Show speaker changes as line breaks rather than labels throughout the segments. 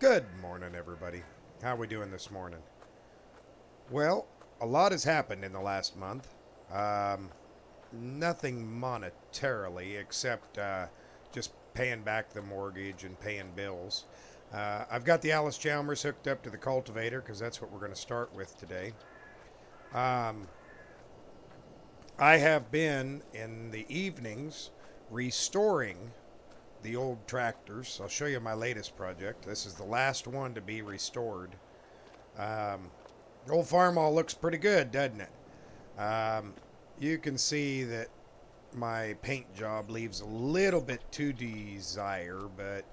Good morning, everybody. How are we doing this morning? Well, a lot has happened in the last month. Um, Nothing monetarily except just paying back the mortgage and paying bills. I've got the Alice Chalmers hooked up to the cultivator because that's what we're going to start with today. Um, I have been in the evenings restoring the old tractors. I'll show you my latest project. This is the last one to be restored. Um, Old Farmall looks pretty good, doesn't it? You can see that my paint job leaves a little bit to desire, but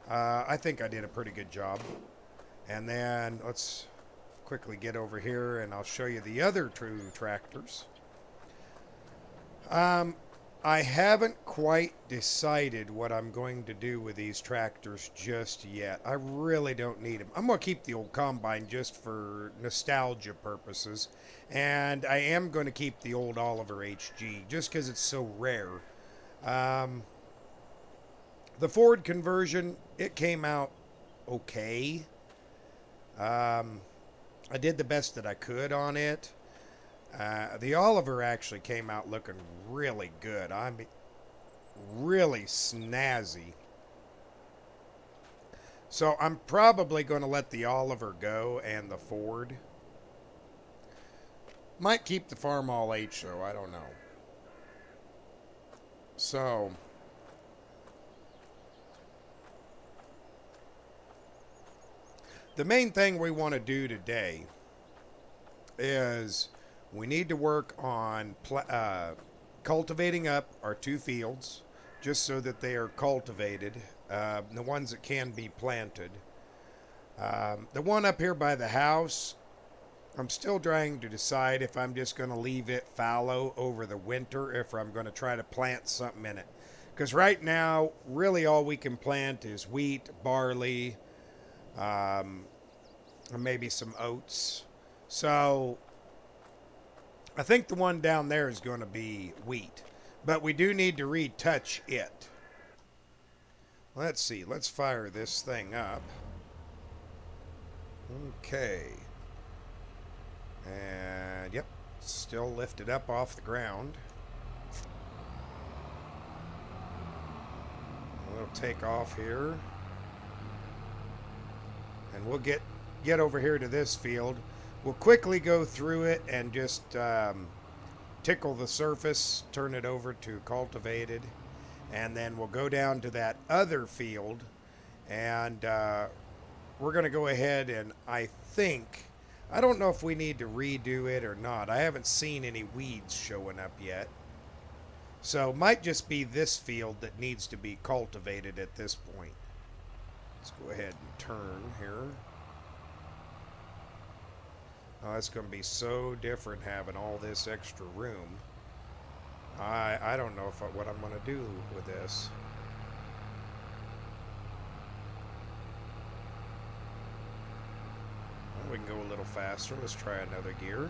I think I did a pretty good job. And then let's quickly get over here and I'll show you the other true tractors. Um, I haven't quite decided what I'm going to do with these tractors just yet. I really don't need them. I'm going to keep the old combine just for nostalgia purposes. And I am going to keep the old Oliver HG just because it's so rare. Um, the Ford conversion, it came out okay. I did the best that I could on it. The Oliver actually came out looking really good. I mean, really snazzy. So I'm probably going to let the Oliver go and the Ford. Might keep the Farmall H though, I don't know. So the main thing we want to do today is we need to work on cultivating up our two fields just so that they are cultivated, the ones that can be planted. The one up here by the house, I'm still trying to decide if I'm just going to leave it fallow over the winter, if I'm going to try to plant something in it. Because right now, really all we can plant is wheat, barley, um, and maybe some oats. So I think the one down there is going to be wheat. But we do need to retouch it. Let's see. Let's fire this thing up. Okay. And yep, still lifted up off the ground. We'll take off here. And we'll get over here to this field. We'll quickly go through it and just tickle the surface, turn it over to cultivated, and then we'll go down to that other field, and we're going to go ahead and I don't know if we need to redo it or not. I haven't seen any weeds showing up yet. So it might just be this field that needs to be cultivated at this point. Let's go ahead and turn here. Oh, it's going to be so different having all this extra room. I don't know what I'm going to do with this. Well, we can go a little faster. Let's try another gear.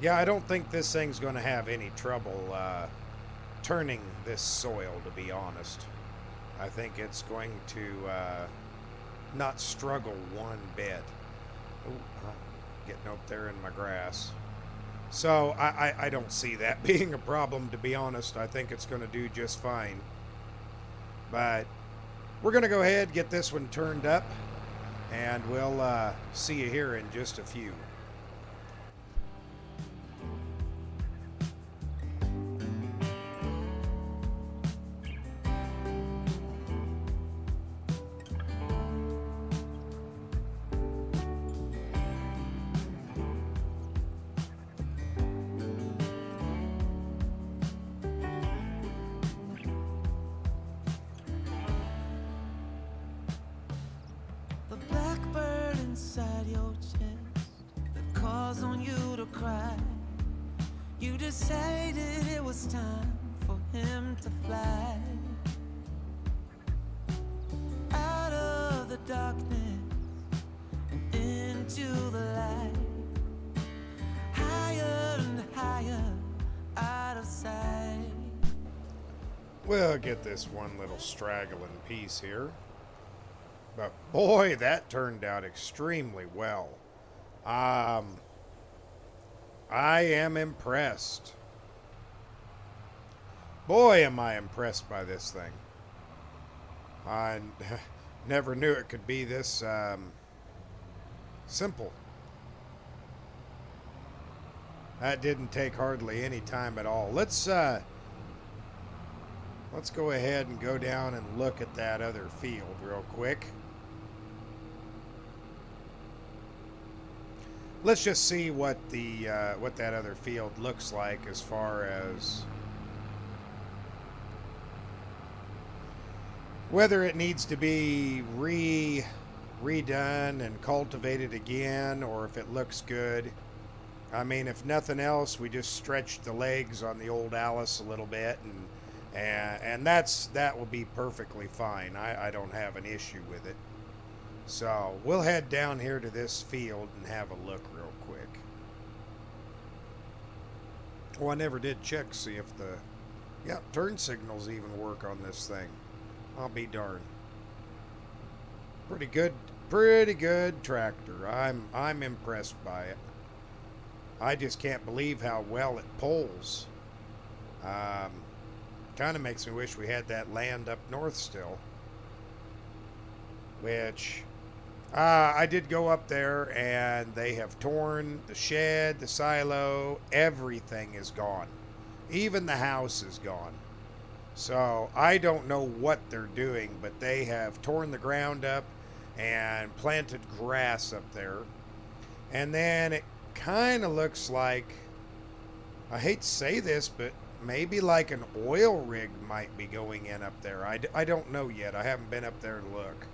Yeah, I don't think this thing's going to have any trouble turning this soil, to be honest. I think it's going to not struggle one bit. Ooh, getting up there in my grass. So I don't see that being a problem, to be honest. I think it's going to do just fine. But we're going to go ahead, get this one turned up, and we'll see you here in just a few.
The blackbird inside your chest that calls on you to cry. You decided it was time for him to fly out of the darkness and into the light, higher and higher out of sight.
We'll get this one little straggling piece here. But boy, that turned out extremely well. Um, I am impressed. Boy, am I impressed by this thing. I never knew it could be this simple. That didn't take hardly any time at all. Let's go ahead and go down and look at that other field real quick. Let's just see what that other field looks like as far as whether it needs to be redone and cultivated again, or if it looks good. I mean, if nothing else, we just stretched the legs on the old Alice a little bit, and that will be perfectly fine. I don't have an issue with it. So we'll head down here to this field and have a look real quick. Oh, I never did check see if the turn signals even work on this thing. I'll be darned. Pretty good tractor. I'm impressed by it. I just can't believe how well it pulls. Kind of makes me wish we had that land up north still. Which I did go up there, and they have torn the shed, the silo, everything is gone. Even the house is gone. So I don't know what they're doing, but they have torn the ground up and planted grass up there. And then it kind of looks like, I hate to say this, but maybe like an oil rig might be going in up there. I don't know yet. I haven't been up there to look.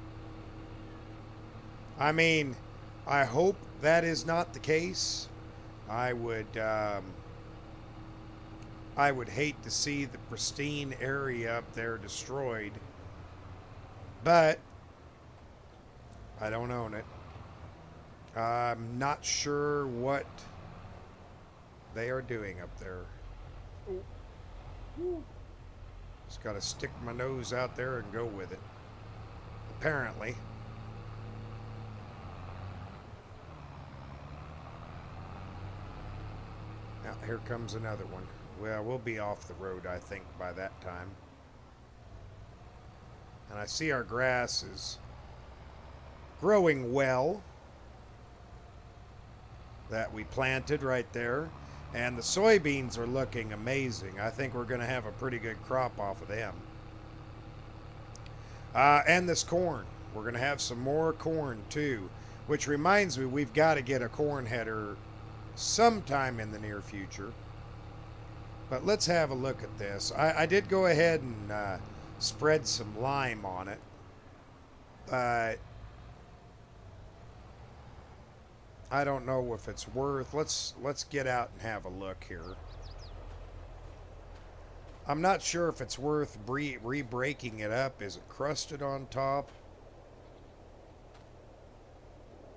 I mean, I hope that is not the case. I would hate to see the pristine area up there destroyed, but I don't own it. I'm not sure what they are doing up there. Just got to stick my nose out there and go with it. Apparently. Now, here comes another one. Well, we'll be off the road, I think, by that time. And I see our grass is growing well. That we planted right there. And the soybeans are looking amazing. I think we're going to have a pretty good crop off of them. And this corn. We're going to have some more corn, too. Which reminds me, we've got to get a corn header sometime in the near future. But let's have a look at this. I did go ahead and spread some lime on it. But I don't know if it's worth. Let's get out and have a look here. I'm not sure if it's worth re-breaking it up. Is it crusted on top?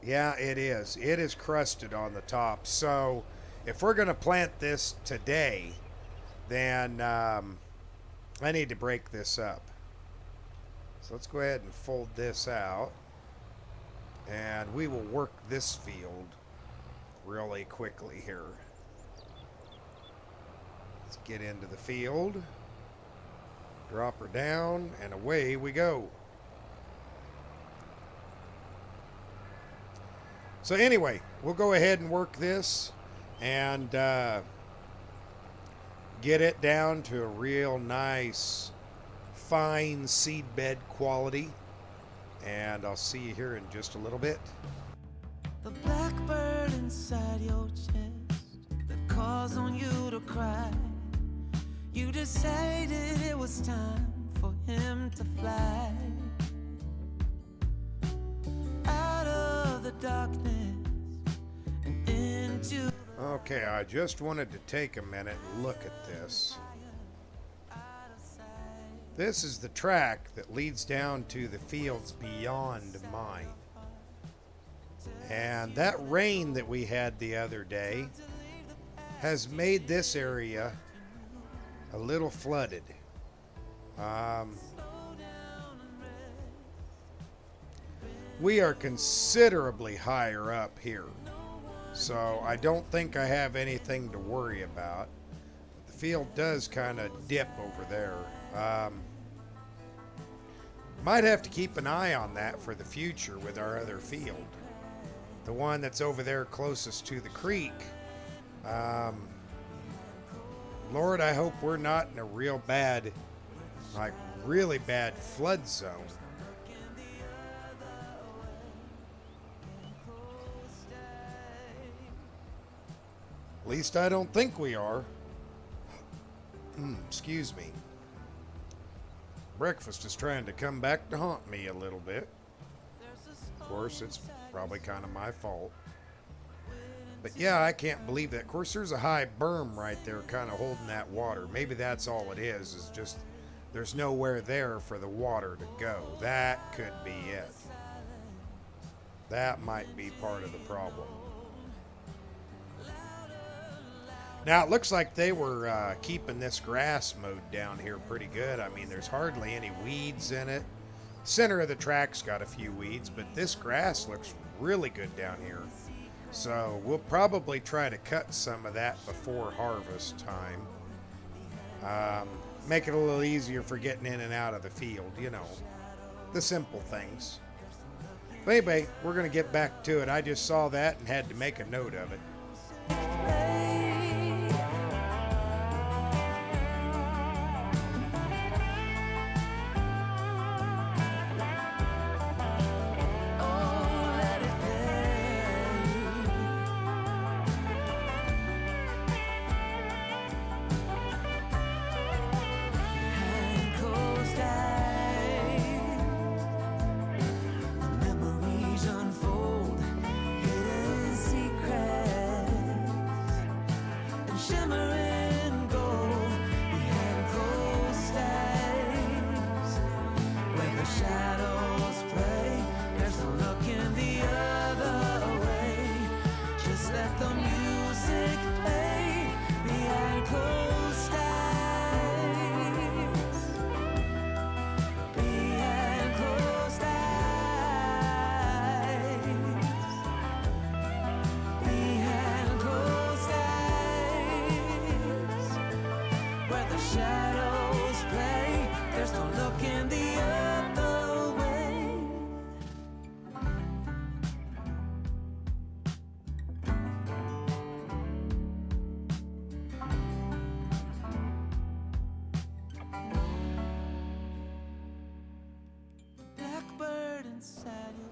Yeah, it is. It is crusted on the top. So if we're going to plant this today, then I need to break this up. So let's go ahead and fold this out. And we will work this field really quickly here. Let's get into the field. Drop her down, and away we go. So anyway, we'll go ahead and work this and get it down to a real nice, fine seed bed quality. And I'll see you here in just a little bit.
The blackbird inside your chest that calls on you to cry. You decided it was time for him to fly out of the darkness and into.
Okay, I just wanted to take a minute and look at this. This is the track that leads down to the fields beyond mine. And that rain that we had the other day has made this area a little flooded. We are considerably higher up here, so I don't think I have anything to worry about. The field does kind of dip over there. Might have to keep an eye on that for the future with our other field. The one that's over there closest to the creek. Lord, I hope we're not in a real bad, like really bad flood zone. At least I don't think we are. Excuse me. Breakfast is trying to come back to haunt me a little bit. Of course, it's probably kind of my fault. But yeah, I can't believe that. Of course, there's a high berm right there kind of holding that water. Maybe that's all it is just there's nowhere there for the water to go. That could be it. That might be part of the problem. Now, it looks like they were keeping this grass mowed down here pretty good. I mean, there's hardly any weeds in it. Center of the track's got a few weeds, but this grass looks really good down here. So we'll probably try to cut some of that before harvest time. Make it a little easier for getting in and out of the field, you know, the simple things. But anyway, we're going to get back to it. I just saw that and had to make a note of it.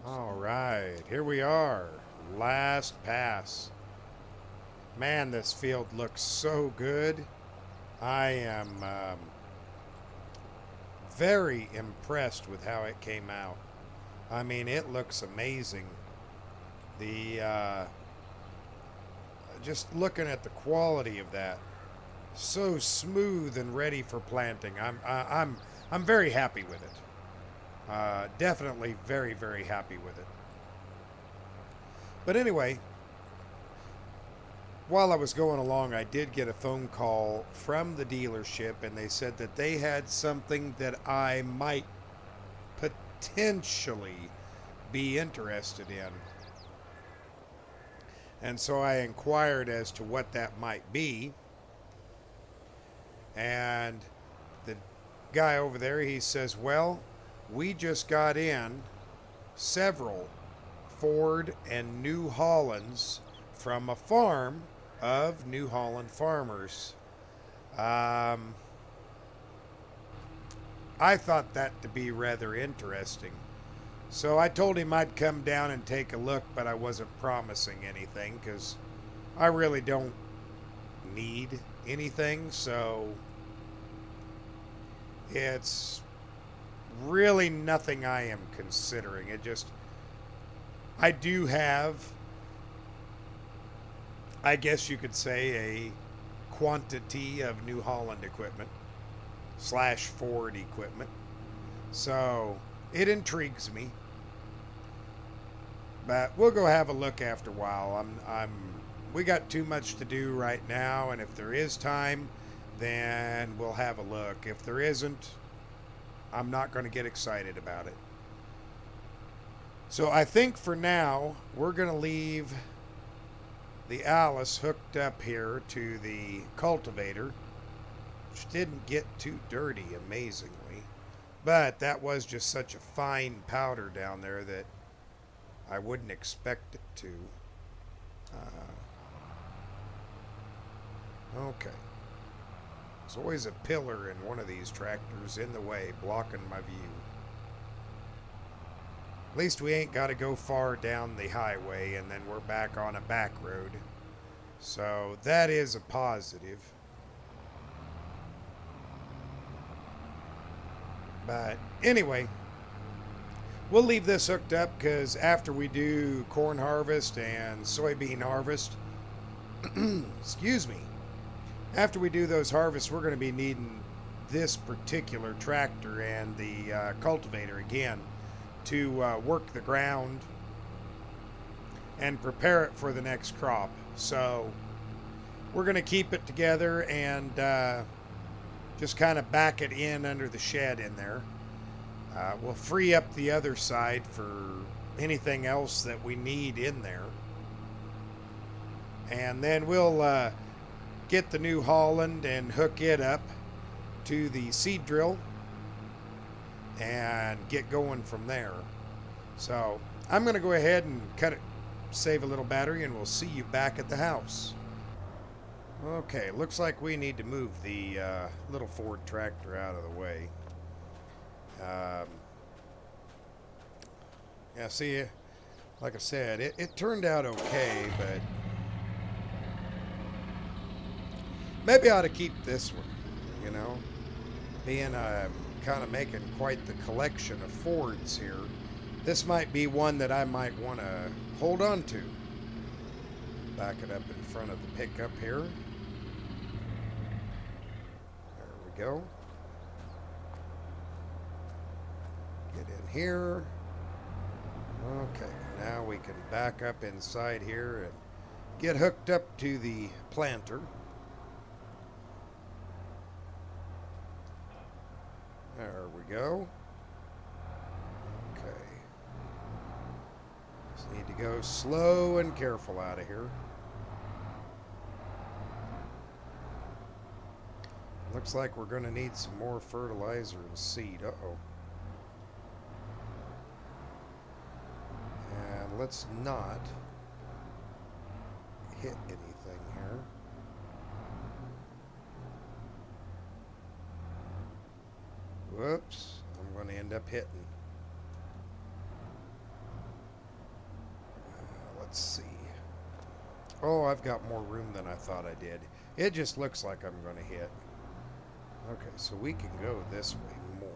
All right, here we are. Last pass. Man, this field looks so good. I am very impressed with how it came out. I mean, it looks amazing. The just looking at the quality of that, so smooth and ready for planting. I'm very happy with it. Definitely very, very happy with it. But anyway, while I was going along, I did get a phone call from the dealership, and they said that they had something that I might potentially be interested in. And so I inquired as to what that might be. And the guy over there, he says, well, we just got in several Ford and New Hollands from a farm of New Holland farmers. I thought that to be rather interesting. So I told him I'd come down and take a look, but I wasn't promising anything because I really don't need anything. So it's really nothing I am considering. It just, I do have, I guess you could say, a quantity of New Holland equipment / Ford equipment. So it intrigues me. But we'll go have a look after a while. We got too much to do right now, and if there is time, then we'll have a look. If there isn't, I'm not going to get excited about it. So I think for now, we're going to leave the Alice hooked up here to the cultivator, which didn't get too dirty, amazingly. But that was just such a fine powder down there that I wouldn't expect it to. Okay. There's always a pillar in one of these tractors in the way, blocking my view. At least we ain't got to go far down the highway and then we're back on a back road. So that is a positive. But anyway, we'll leave this hooked up because after we do corn harvest and soybean harvest, excuse me, after we do those harvests, we're going to be needing this particular tractor and the cultivator again to work the ground and prepare it for the next crop. So we're going to keep it together and just kind of back it in under the shed in there. We'll free up the other side for anything else that we need in there. And then we'll get the New Holland and hook it up to the seed drill and get going from there. So I'm going to go ahead and cut it, save a little battery, and we'll see you back at the house. Okay, looks like we need to move the little Ford tractor out of the way. Yeah, see, like I said, it turned out okay, but maybe I ought to keep this one, you know, being kind of making quite the collection of Fords here. This might be one that I might want to hold on to. Back it up in front of the pickup here. There we go. Get in here. Okay, now we can back up inside here and get hooked up to the planter. There we go. Okay. Just need to go slow and careful out of here. Looks like we're going to need some more fertilizer and seed. Uh-oh. And let's not hit anything here. Whoops. I'm going to end up hitting. Let's see. Oh, I've got more room than I thought I did. It just looks like I'm going to hit. Okay, so we can go this way more.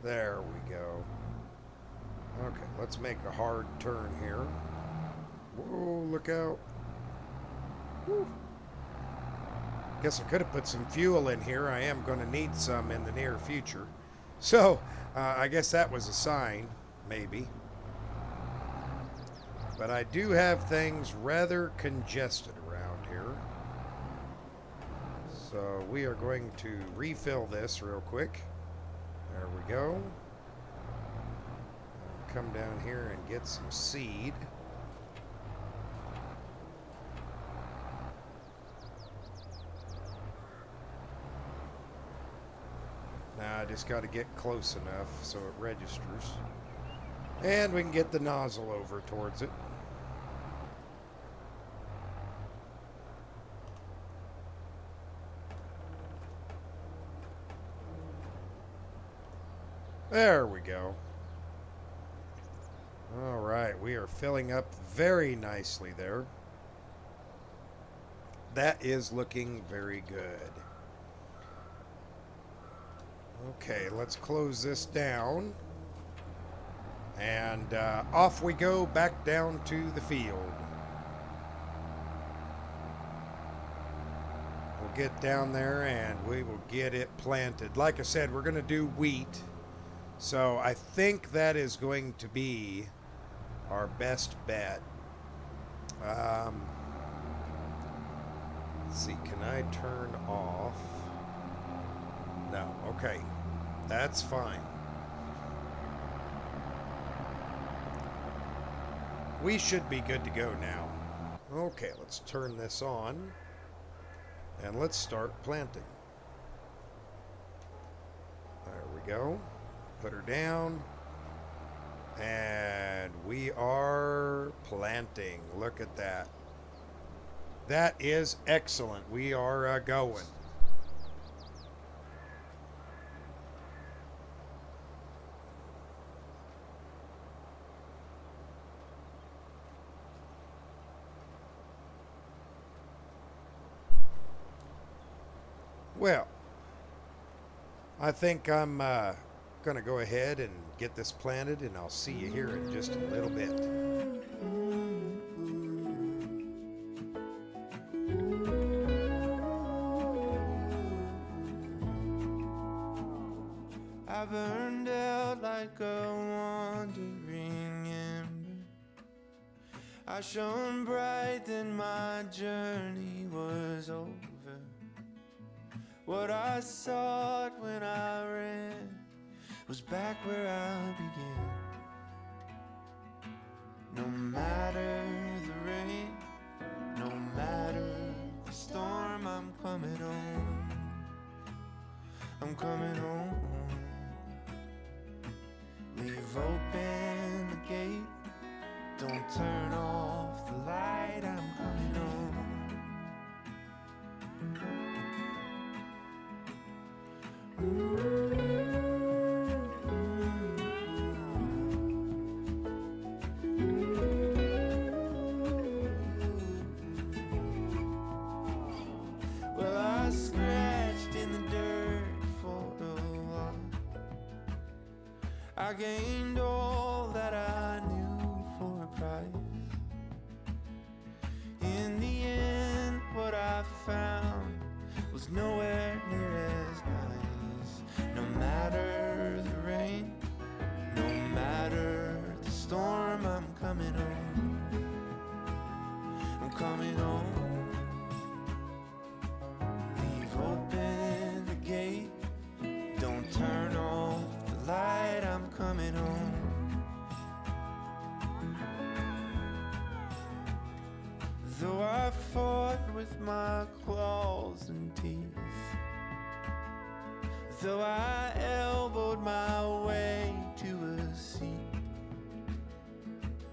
There we go. Okay, let's make a hard turn here. Whoa, look out. Woo. Guess I could have put some fuel in here. I am going to need some in the near future. So, I guess that was a sign, maybe. But I do have things rather congested around here. So we are going to refill this real quick. There we go. Come down here and get some seed. Now I just got to get close enough so it registers. And we can get the nozzle over towards it. There we go. All right, we are filling up very nicely there. That is looking very good. Okay, let's close this down. And off we go back down to the field. We'll get down there and we will get it planted. Like I said, we're going to do wheat. So I think that is going to be our best bet. Let's see, can I turn off No, okay. That's fine. We should be good to go now. Okay, let's turn this on. And let's start planting. There we go. Put her down. And we are planting. Look at that. That is excellent. We are going. Well, I think I'm going to go ahead and get this planted, and I'll see you here in just a little bit.
I burned out like a wandering ember. I shone bright, then my journey was over. What I sought when I ran was back where I began. No matter the rain, no matter the storm, I'm coming home. I'm coming home. Leave open the gate, don't turn off the light, I'm coming home. Well, I scratched in the dirt for a while. I gained all that I knew for a price. In the end, what I found was nowhere near as nice. No matter the rain, no matter the storm, I'm coming home. I'm coming home. Leave open the gate, don't turn off the light, I'm coming home. Though I fought with my claws and teeth, though I elbowed my way to a seat,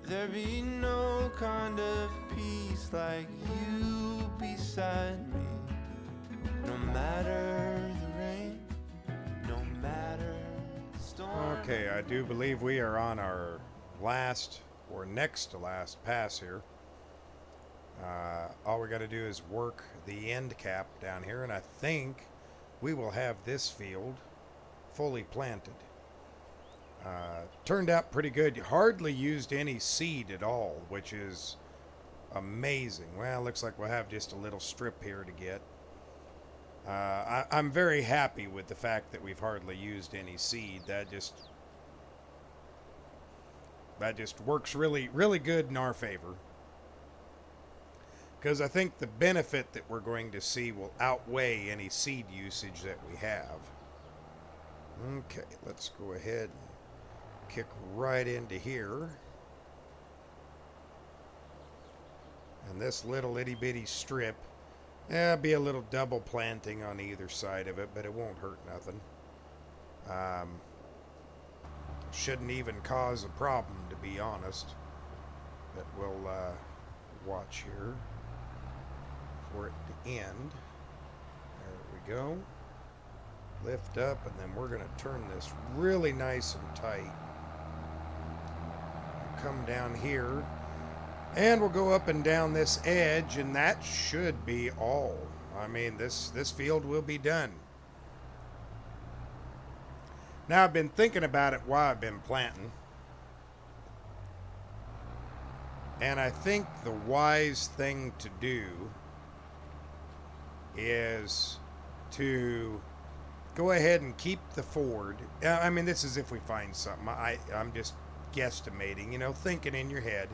there be no kind of peace like you beside me. No matter the rain, no matter the storm.
Okay, I do believe we are on our last or next to last pass here. All we got to do is work the end cap down here, and I think we will have this field fully planted. Turned out pretty good. Hardly used any seed at all, which is amazing. Well, looks like we'll have just a little strip here to get. I'm very happy with the fact that we've hardly used any seed. That just works really, really good in our favor. Because I think the benefit that we're going to see will outweigh any seed usage that we have. Okay, let's go ahead and kick right into here. And this little itty bitty strip, be a little double planting on either side of it, but it won't hurt nothing. Shouldn't even cause a problem, to be honest. But we'll watch here for it to end. There we go. Lift up, and then we're going to turn this really nice and tight. Come down here, and we'll go up and down this edge, and that should be all. I mean, this field will be done. Now, I've been thinking about it while I've been planting, and I think the wise thing to do is to go ahead and keep the Ford. I mean, this is if we find something. I'm just guesstimating, thinking in your head.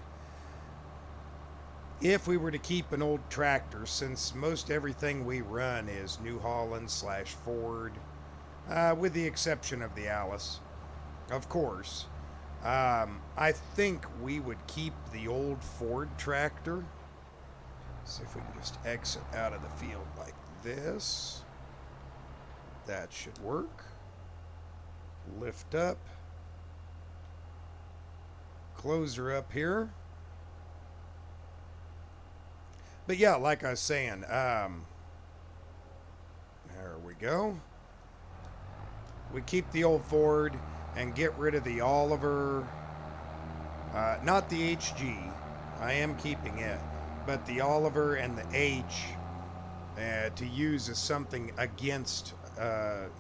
If we were to keep an old tractor, since most everything we run is New Holland / Ford, with the exception of the Alice, of course. I think we would keep the old Ford tractor. See if we can just exit out of the field like this. That should work. Lift up. Close her up here. But yeah, like I was saying, there we go. We keep the old Ford and get rid of the Oliver. Not the HG. I am keeping it. But the Oliver and the H to use as something against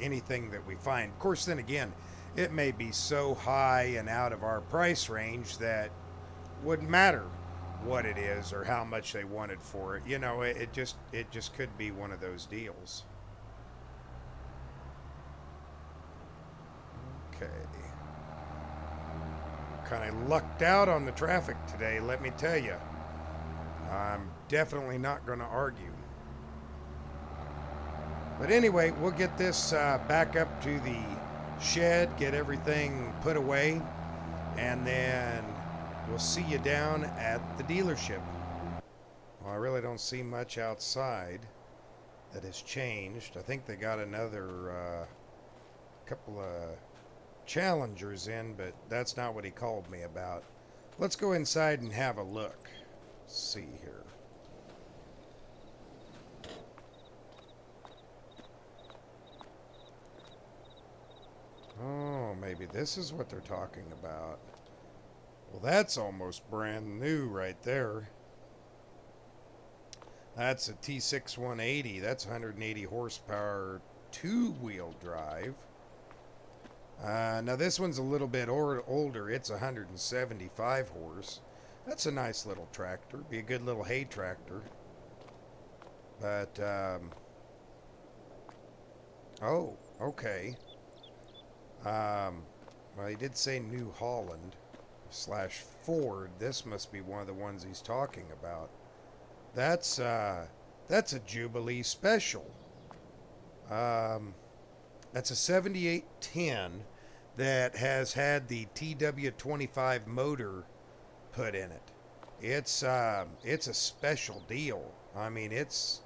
anything that we find. Of course, then again, it may be so high and out of our price range that wouldn't matter what it is or how much they wanted for it. You know, it just could be one of those deals. Okay. Kind of lucked out on the traffic today, let me tell you. I'm definitely not going to argue. But anyway, we'll get this back up to the shed, get everything put away, and then we'll see you down at the dealership. Well, I really don't see much outside that has changed. I think they got another couple of Challengers in, but that's not what he called me about. Let's go inside and have a look. Let's see here. Oh, maybe this is what they're talking about. Well, that's almost brand new right there. That's a T6 180. That's 180 horsepower, two-wheel drive. Now this one's a little bit older. It's 175 horse. That's a nice little tractor. Be a good little hay tractor. But, oh, okay. Well, he did say New Holland / Ford. This must be one of the ones he's talking about. That's a Jubilee Special. That's a 7810 that has had the TW25 motor put in it. It's a special deal. I mean, it's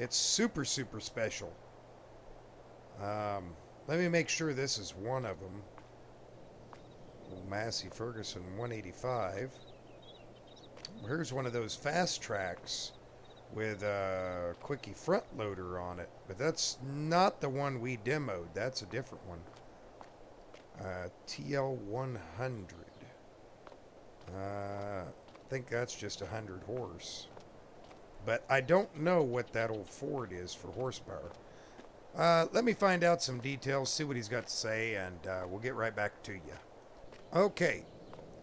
super special. Let me make sure this is one of them. Massey Ferguson 185. Here's one of those fast tracks with a quickie front loader on it, but that's not the one we demoed. That's a different one. TL100. I think that's just 100 horse, but I don't know what that old Ford is for horsepower. Let me find out some details, see what he's got to say, and we'll get right back to you. Okay,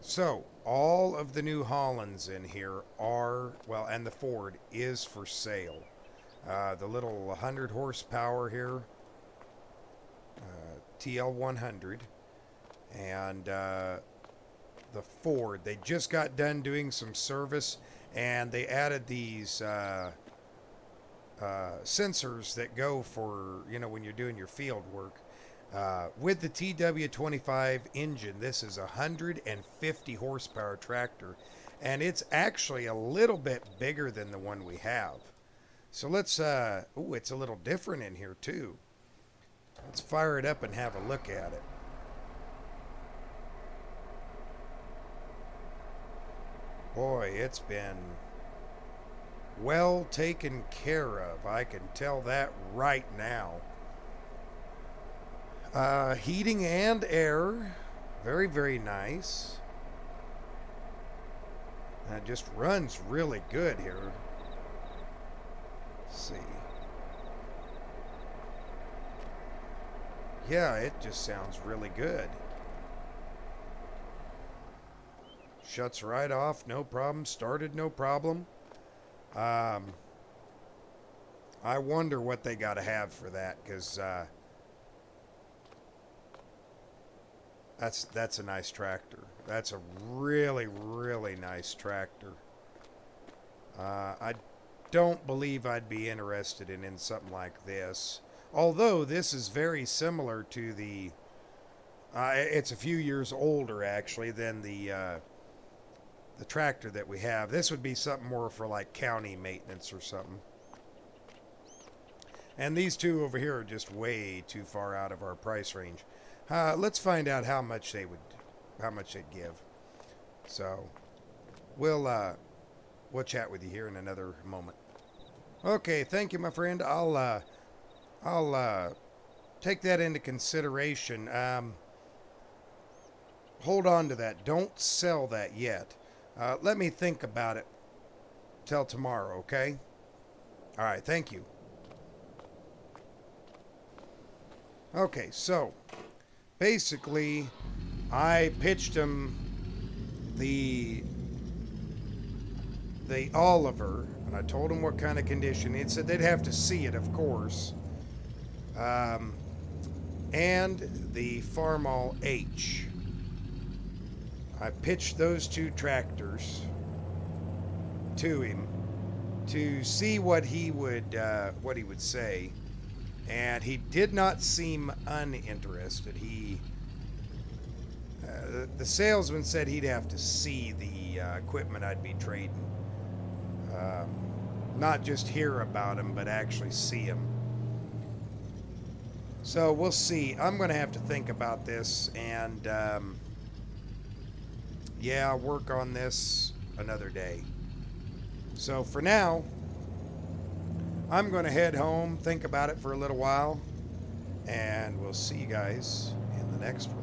so all of the New Hollands in here are, well, and the Ford is for sale. The little 100 horsepower here, TL100, and the Ford. They just got done doing some service, and they added these sensors that go for, you know, when you're doing your field work. With the TW25 engine, this is a 150 horsepower tractor, and it's actually a little bit bigger than the one we have. So let's, ooh, it's a little different in here too. Let's fire it up and have a look at it. Boy, it's been well taken care of. I can tell that right now. Heating and air. Very, very nice. And it just runs really good here. Let's see. Yeah, it just sounds really good. Shuts right off, no problem. Started, no problem. I wonder what they got to have for that, because that's a nice tractor. That's a really, really nice tractor. I don't believe I'd be interested in something like this. Although this is very similar to the, it's a few years older actually than the tractor that we have. This would be something more for like county maintenance or something. And these two over here are just way too far out of our price range. Let's find out how much they'd give. So we'll chat with you here in another moment. Okay, thank you, my friend. I'll take that into consideration. Hold on to that. Don't sell that yet. Let me think about it till tomorrow, okay? All right, thank you. Okay, so basically I pitched him the Oliver, and I told him what kind of condition. He said they'd have to see it, of course. And the Farmall H. I pitched those two tractors to him to see what he would say, and he did not seem uninterested. The salesman said he'd have to see the equipment I'd be trading, not just hear about him, but actually see him. So we'll see. I'm going to have to think about this, and yeah, work on this another day. So for now, I'm going to head home, think about it for a little while, and we'll see you guys in the next one.